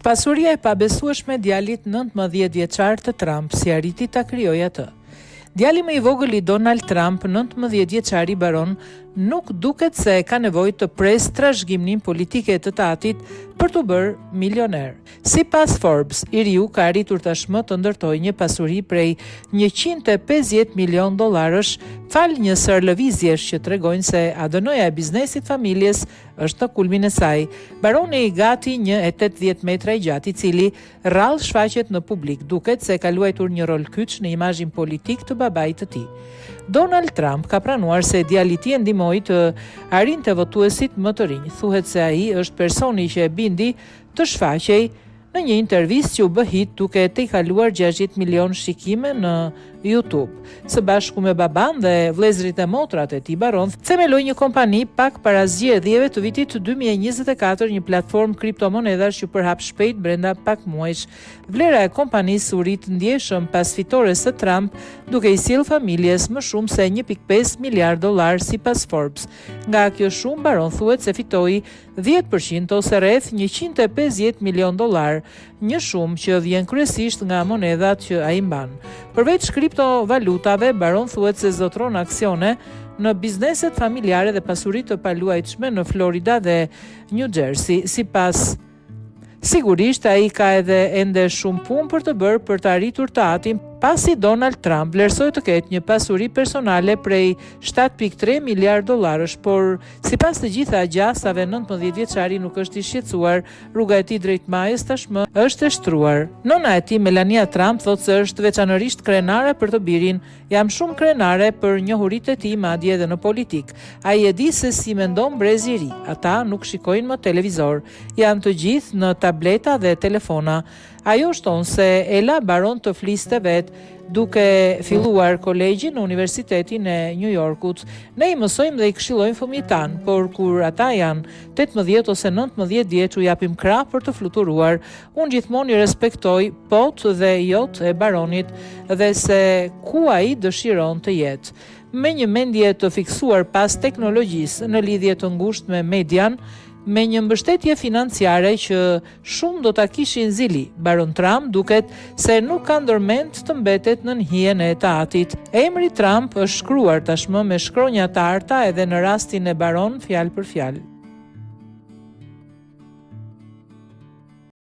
Pasuria e pabesueshme djalit 19 vjeçar të Trump si arriti ta krijojë atë. Djali më i vogël i Donald Trump, 19 vjeçari baron, nuk duket se ka nevojë të presë trashëgiminë politike të tatit për t'u bërë milioner. Sipas Forbes, i riu ka arritur tashmë të ndërtojë një pasuri prej 150 milion dollarësh fal një sërlëvizjesh që tregojnë se ADN-ja e biznesit familjes është në kulmin e saj. Baroni i gati 1,80 metra i gjatë, i cili rrallë shfaqet në publik, duket se ka luajtur një rol kyç në imazhin politik të babait të tij. Donald Trump ka pranuar se djali i tij ndihmoi të arrinte votuesit më të rinj. Thuhet se ai është personi që e bindi të shfaqej në një intervistë që u bë hit duke tejkaluar 60 milion shikime në YouTube. Së bashku me baban dhe vëllezërit e motrat e tij baron, themeloi një kompani pak para zgjedhjeve të vitit 2024, një platformë kriptomonedash që përhap shpejt brenda pak muajsh. Vlera e kompanisë u rit ndjeshëm pas fitores së Trump, duke i sjellë familjes më shumë se 1.5 miliard dollar sipas Forbes. Nga kjo shumë baron thuhet se fitoi 10% ose rreth 150 milion dollar, një shumë që vjen kryesisht nga monedhat që ai mban. Përveç kriptovalutave, baron thuhet se zotron aksione në bizneset familjare dhe pasuri të paluajtshme në Florida dhe New Jersey. Sigurisht ai ka edhe ende shumë punë për të bërë për të arritur të atin, pasi Donald Trump vlerësoi të ketë një pasuri personale prej 7.3 miliard dollarësh, por sipas të gjitha agjasave 19 vjeçari nuk është i shqetësuar, rruga e tij drejt majës tashmë është e shtruar. Nona e tij Melania Trump thotë se është veçanërisht krenare për të birin. Jam shumë krenare për njohuritë e tij, madje edhe në politik. Ai e di se si mendon brezi i ri. Ata nuk shikojnë më televizor, janë të gjithë në tableta dhe telefona. Ajo shton se Ella baron të fliste vetë, duke filluar kolegjin në Universitetin e New Yorkut. Ne i mësojmë dhe i këshillojmë fëmijët tanë, por kur ata janë 18 ose 19 vjeç u japim krah për të fluturuar. Unë gjithmonë i respektoj pot dhe jot e baronit dhe se ku ai dëshiron të jetë. Me një mendje të fiksuar pas teknologjisë në lidhje të ngushtë me median, me një mbështetje financiare që shumë do ta kishin zili, baron Trump duket se nuk ka ndërmend të mbetet në hijen e tatit. Emri Trump është shkruar tashmë me shkronja të arta edhe në rastin e baron fjalë për fjalë.